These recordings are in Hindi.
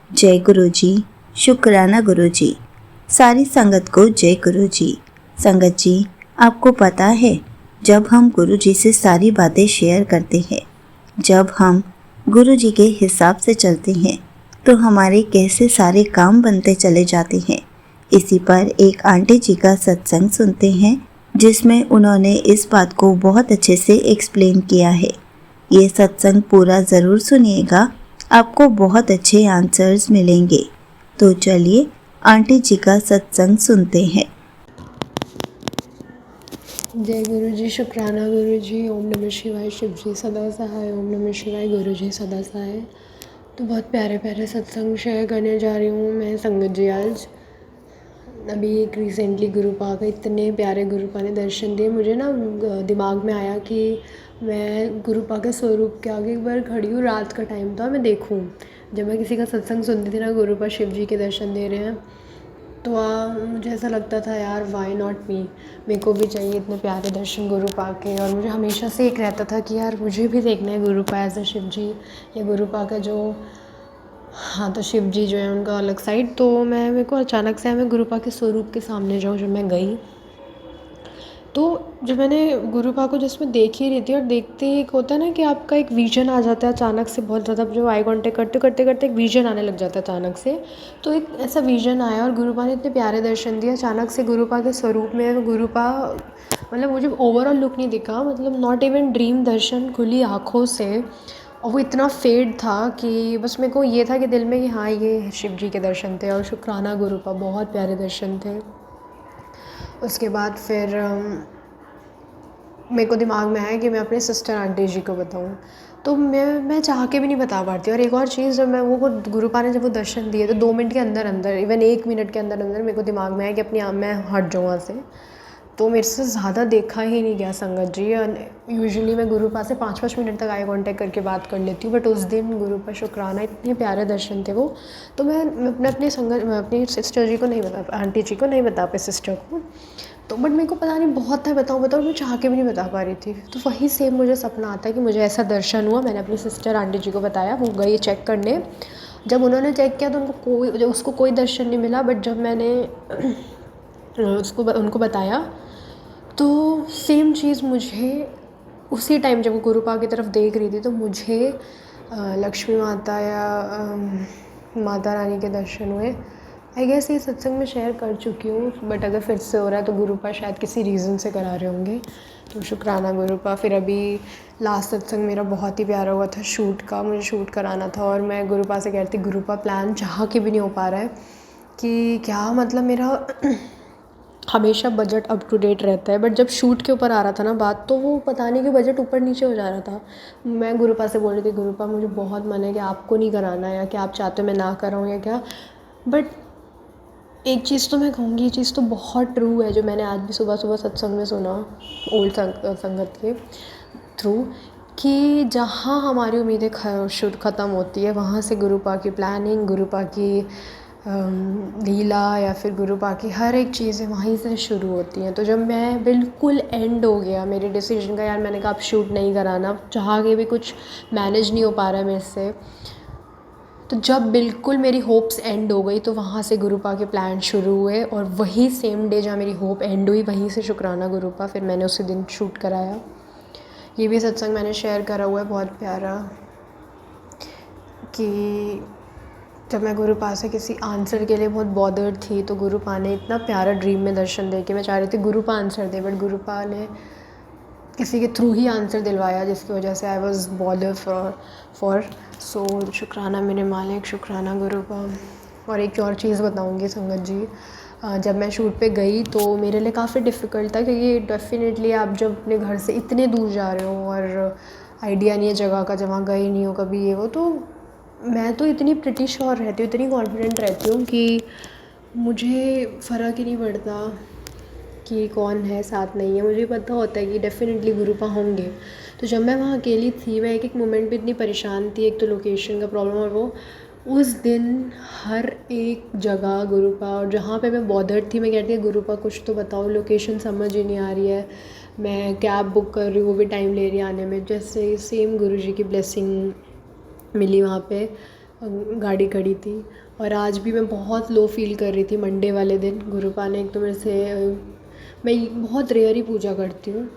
जय गुरु जी। शुक्राना गुरु जी। सारी संगत को जय गुरु जी। संगत जी, आपको पता है, जब हम गुरु जी से सारी बातें शेयर करते हैं, जब हम गुरु जी के हिसाब से चलते हैं, तो हमारे कैसे सारे काम बनते चले जाते हैं। इसी पर एक आंटी जी का सत्संग सुनते हैं, जिसमें उन्होंने इस बात को बहुत अच्छे से एक्सप्लेन किया है। ये सत्संग पूरा ज़रूर सुनिएगा, आपको बहुत अच्छे आंसर्स मिलेंगे। तो चलिए आंटी जी का सत्संग सुनते हैं। जय गुरु जी। शुक्राना गुरु जी। ओम नमः शिवाय। शिव जी सदा सहाय। ओम नमः शिवाय। गुरु जी सदा सहाय। तो बहुत प्यारे प्यारे सत्संग शेयर करने जा रही हूँ मैं संगत जी। आज अभी एक रिसेंटली गुरुपा का इतने प्यारे गुरुपा ने दर्शन दिए। मुझे ना दिमाग में आया कि मैं गुरुपा के स्वरूप के आगे एक बार खड़ी हूँ। रात का टाइम था, मैं देखूँ। जब मैं किसी का सत्संग सुनती थी ना, गुरुपा शिव जी के दर्शन दे रहे हैं, तो मुझे ऐसा लगता था यार वाई नॉट मी, मेरे को भी चाहिए इतने प्यारे दर्शन गुरुपा के। और मुझे हमेशा से एक रहता था कि यार मुझे भी देखना है गुरुपा एज अ शिव जी, या गुरुपा का जो, हाँ, तो शिव जी जो है उनका अलग साइड। तो मेरे को अचानक से मैं गुरुपा के स्वरूप के सामने जाऊँ। जब मैं गई तो जब मैंने गुरुपा को जिसमें देख ही रही थी, और देखते ही एक होता है ना कि आपका एक विजन आ जाता है अचानक से, बहुत ज़्यादा जो आई कांटेक्ट करते करते करते एक विजन आने लग जाता है अचानक से। तो एक ऐसा विजन आया और गुरुपा ने इतने प्यारे दर्शन दिए अचानक से। गुरुपा के स्वरूप में गुरुपा, मतलब मुझे ओवरऑल लुक नहीं दिखा, मतलब नॉट इवन ड्रीम दर्शन, खुली आँखों से। और वो इतना फेड था कि बस मेरे को ये था कि दिल में कि हाँ ये शिव जी के दर्शन थे। और शुक्राना गुरुपा, बहुत प्यारे दर्शन थे। उसके बाद फिर मेरे को दिमाग में आया कि मैं अपने सिस्टर आंटी जी को बताऊं। तो मैं चाह के भी नहीं बता पाती। और एक और चीज़, जब मैं वो गुरुपा ने जब वो दर्शन दिए, तो 2 मिनट के अंदर अंदर, इवन 1 मिनट के अंदर अंदर मेरे को दिमाग में आया कि अपनी मैं हट जाऊँ वहाँ से। तो मेरे से ज़्यादा देखा ही नहीं गया संगत जी। यूजुअली मैं गुरुपा से 5-5 मिनट तक आई कांटेक्ट करके बात कर लेती हूँ, बट उस दिन गुरुपा शुक्राना, इतने प्यारे दर्शन थे वो। तो मैं अपनी सिस्टर जी को नहीं बता, आंटी जी को नहीं बता पाई, सिस्टर को। तो बट मेरे को पता नहीं बहुत है, बताऊँ मैं चाह के भी नहीं बता पा रही थी। तो वही सेम मुझे सपना आता है कि मुझे ऐसा दर्शन हुआ। मैंने अपनी सिस्टर आंटी जी को बताया, वो गई चेक करने। जब उन्होंने चेक किया तो उसको कोई दर्शन नहीं मिला। बट जब मैंने उनको बताया, तो सेम चीज़ मुझे उसी टाइम, जब वो गुरुपा की तरफ देख रही थी, तो मुझे लक्ष्मी माता या माता रानी के दर्शन हुए। आई गेस ये सत्संग में शेयर कर चुकी हूँ, बट अगर फिर से हो रहा है तो गुरुपा शायद किसी रीज़न से करा रहे होंगे। तो शुक्राना गुरुपा। फिर अभी लास्ट सत्संग मेरा बहुत ही प्यारा हुआ था, शूट का, मुझे शूट कराना था। और मैं गुरुपा से कहती, गुरुपा प्लान चाह के भी नहीं हो पा रहा है कि क्या, मतलब मेरा हमेशा बजट अप टू डेट रहता है, बट जब शूट के ऊपर आ रहा था ना बात, तो वो पता नहीं कि बजट ऊपर नीचे हो जा रहा था। मैं गुरुपा से बोल रही थी, गुरुपा मुझे बहुत मन है कि आपको नहीं कराना है, या कि आप चाहते हो मैं ना कराऊँ या क्या। बट एक चीज़ तो मैं कहूँगी, ये चीज़ तो बहुत ट्रू है, जो मैंने आज भी सुबह सुबह सत्संग में सुना, ओल्ड संगत के थ्रू, कि जहाँ हमारी उम्मीदें ख़त्म होती है, वहाँ से गुरुपा की प्लानिंग, गुरुपा की लीला, या फिर गुरुपा की हर एक चीज़ें वहीं से शुरू होती हैं। तो जब मैं बिल्कुल एंड हो गया मेरे डिसीजन का, यार मैंने कहा अब शूट नहीं कराना, चाह के भी कुछ मैनेज नहीं हो पा रहा है मेरे से, तो जब बिल्कुल मेरी होप्स एंड हो गई, तो वहाँ से गुरुपा के प्लान शुरू हुए। और वही सेम डे जहाँ मेरी होप एंड हुई, वहीं से शुक्राना गुरुपा, फिर मैंने उसी दिन शूट कराया। ये भी सत्संग मैंने शेयर करा हुआ है, बहुत प्यारा, कि जब मैं गुरुपा से किसी आंसर के लिए बहुत बॉदर्ड थी, तो गुरुपा ने इतना प्यारा ड्रीम में दर्शन दे के, मैं चाह रही थी गुरुपा आंसर दे, बट गुरुपा ने किसी के थ्रू ही आंसर दिलवाया, जिसकी वजह से I was bother for so शुक्राना मेरे मालिक, शुक्राना गुरुपा। और एक और चीज़ बताऊंगी संगत जी, जब मैं शूट पे गई तो मेरे लिए काफ़ी डिफ़िकल्ट था, क्योंकि डेफिनेटली आप जब अपने घर से इतने दूर जा रहे हो और आइडिया नहीं है जगह का, जहाँ गई नहीं हो कभी ये वो, तो मैं तो इतनी प्रिटी श्योर रहती हूँ, इतनी कॉन्फिडेंट रहती हूँ कि मुझे फ़र्क ही नहीं पड़ता कि कौन है साथ नहीं है, मुझे पता होता है कि डेफ़िनेटली गुरुपा होंगे। तो जब मैं वहाँ अकेली थी, मैं एक एक मोमेंट पे इतनी परेशान थी, एक तो लोकेशन का प्रॉब्लम, और वो उस दिन हर एक जगह गुरुपा, और जहाँ पे मैं बॉदर्ड थी, मैं कहती थी गुरुपा कुछ तो बताओ, लोकेशन समझ ही नहीं आ रही है, मैं कैब बुक कर रही हूँ, वो भी टाइम ले रही है आने में। जैसे सेम गुरुजी की ब्लेसिंग मिली वहाँ पे। गाड़ी खड़ी थी। और आज भी मैं बहुत लो फील कर रही थी मंडे वाले दिन। गुरुपा ने एक तो मेरे से मैं बहुत रेयर ही पूजा करती हूँ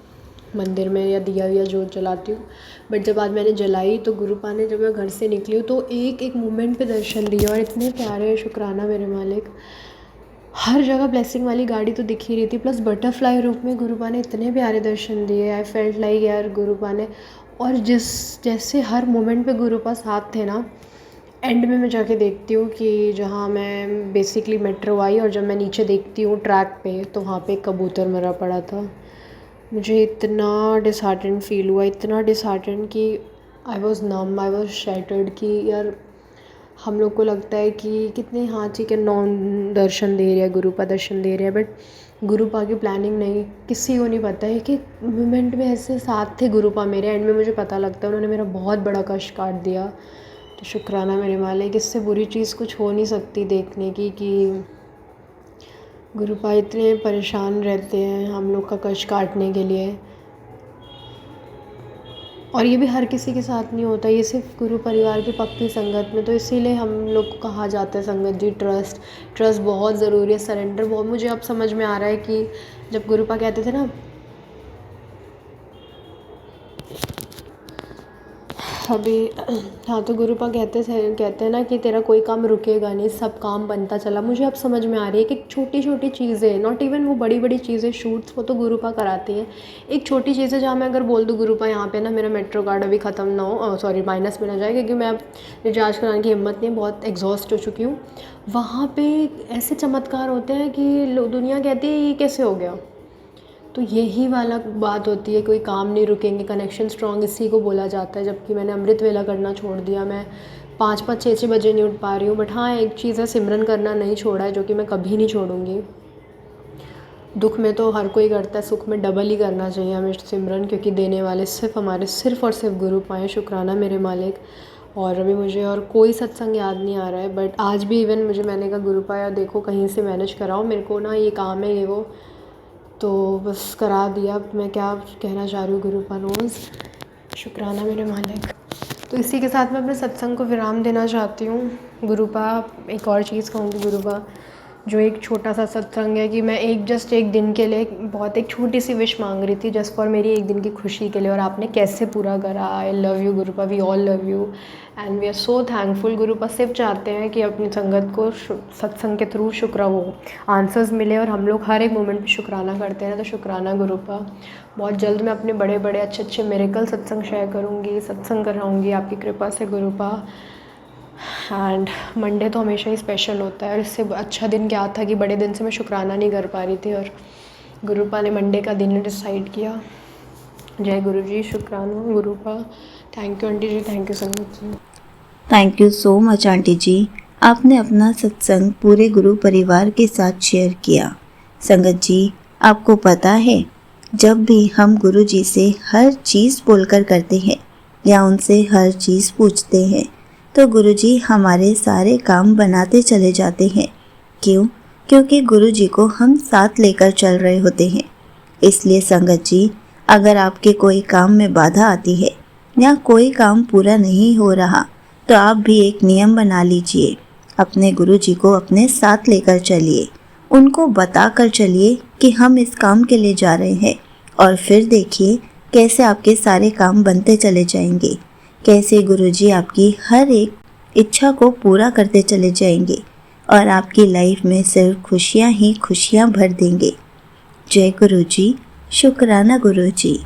मंदिर में या दिया या जोत जलाती हूँ, बट जब आज मैंने जलाई तो गुरुपा ने, जब मैं घर से निकली हूँ तो एक एक मोमेंट पे दर्शन दिए और इतने प्यारे, शुक्राना मेरे मालिक। हर जगह ब्लेसिंग वाली गाड़ी तो दिख ही रही थी, प्लस बटरफ्लाई रूप में गुरुपा ने इतने प्यारे दर्शन दिए। आई फेल्ट लाइक यार गुरुपा ने, और जैसे हर मोमेंट पे गुरुपा साथ थे ना, एंड में मैं जाके देखती हूँ कि जहाँ मैं बेसिकली मेट्रो आई और जब मैं नीचे देखती हूँ ट्रैक पे, तो वहाँ पे एक कबूतर मरा पड़ा था। मुझे इतना डिसहार्टेंड फील हुआ, इतना डिसहार्टेंड कि I was numb, I was shattered कि यार हम लोग को लगता है कि कितने, हाँ ठीक है, नॉन दर्शन दे रहे हैं, गुरुपा दर्शन दे रहे हैं, बट गुरुपा की प्लानिंग नहीं, किसी को नहीं पता है कि मोमेंट में ऐसे साथ थे गुरुपा मेरे। एंड में मुझे पता लगता है उन्होंने मेरा बहुत बड़ा कष्ट काट दिया। तो शुक्राना मेरे मालिक, इससे बुरी चीज़ कुछ हो नहीं सकती देखने की कि गुरुपा इतने परेशान रहते हैं हम लोग का कष्ट काटने के लिए। और ये भी हर किसी के साथ नहीं होता, ये सिर्फ गुरु परिवार की पक्की संगत में। तो इसीलिए हम लोग को कहा जाता है संगत जी, ट्रस्ट बहुत ज़रूरी है, सरेंडर बहुत। मुझे अब समझ में आ रहा है कि जब गुरुपा कहते थे ना, अभी हाँ, तो गुरुपा कहते हैं ना कि तेरा कोई काम रुकेगा नहीं, सब काम बनता चला। मुझे अब समझ में आ रही है कि छोटी छोटी चीज़ें, नॉट इवन वो बड़ी बड़ी चीज़ें, शूट्स, वो तो गुरुपा कराती हैं। एक छोटी चीज़ है जहाँ मैं अगर बोल दूँ गुरुपा यहाँ पे ना मेरा मेट्रो कार्ड अभी ख़त्म ना हो, सॉरी माइनस में ना जाए, क्योंकि मैं अब रिचार्ज कराने की हिम्मत नहीं, बहुत एग्जॉस्ट हो चुकी हूँ। वहाँ पर ऐसे चमत्कार होते हैं कि दुनिया कहती है ये कैसे हो गया। तो यही वाला बात होती है, कोई काम नहीं रुकेंगे, कनेक्शन स्ट्रॉन्ग इसी को बोला जाता है। जबकि मैंने अमृत वेला करना छोड़ दिया, मैं 5-5, 6-6 बजे नहीं उठ पा रही हूँ, बट हाँ एक चीज़ है, सिमरन करना नहीं छोड़ा है, जो कि मैं कभी नहीं छोड़ूंगी। दुख में तो हर कोई करता है, सुख में डबल ही करना चाहिए हमें सिमरन, क्योंकि देने वाले सिर्फ और सिर्फ गुरु पाए। शुक्राना मेरे मालिक। और अभी मुझे और कोई सत्संग याद नहीं आ रहा है, बट आज भी इवन मैंने कहा गुरु पाया देखो कहीं से मैनेज कराओ, मेरे को ना ये काम है ये वो, तो बस करा दिया। मैं क्या कहना चाह रही हूँ, गुरुपा नोज़। शुक्राना मेरे मालिक। तो इसी के साथ मैं अपने सत्संग को विराम देना चाहती हूँ। गुरुपा, एक और चीज़ कहूँगी गुरुपा, जो एक छोटा सा सत्संग है कि मैं एक दिन के लिए बहुत एक छोटी सी विश मांग रही थी, जस्ट फॉर मेरी एक दिन की खुशी के लिए, और आपने कैसे पूरा करा। I love you Gurupa, we all love you and we are so thankful. Gurupa सिर्फ चाहते हैं कि अपनी संगत को सत्संग के थ्रू शुक्र हो, आंसर्स मिले, और हम लोग हर एक मोमेंट पे शुक्राना करते हैं। तो शुक्राना गुरुपा। बहुत जल्द मैं अपने बड़े बड़े अच्छे अच्छे मेरेकल सत्संग शेयर करूँगी, सत्संग कराऊँगी आपकी कृपा से गुरुपा। एंड मंडे तो हमेशा ही स्पेशल होता है, और इससे अच्छा दिन क्या था कि बड़े दिन से मैं शुक्राना नहीं कर पा रही थी, और गुरुपा ने मंडे का दिन डिसाइड किया। जय गुरु जी, शुक्राना Gurupa. Thank you aunty ji, thank you संगत जी। Thank you so much aunty ji, आपने अपना सत्संग पूरे गुरु परिवार के साथ शेयर किया। संगत जी, आपको पता है, जब भी हम गुरु जी से हर चीज़ बोलकर करते हैं या उनसे हर चीज़ पूछते हैं, तो गुरु जी हमारे सारे काम बनाते चले जाते हैं। क्यों? क्योंकि गुरु जी को हम साथ लेकर चल रहे होते हैं। इसलिए संगत जी, अगर आपके कोई काम में बाधा आती है या कोई काम पूरा नहीं हो रहा, तो आप भी एक नियम बना लीजिए। अपने गुरु जी को अपने साथ लेकर चलिए, उनको बता कर चलिए कि हम इस काम के लिए जा रहे हैं, और फिर देखिए कैसे आपके सारे काम बनते चले जाएंगे, कैसे गुरुजी आपकी हर एक इच्छा को पूरा करते चले जाएंगे और आपकी लाइफ में सिर्फ खुशियाँ ही खुशियाँ भर देंगे। जय गुरुजी, शुक्राना गुरुजी।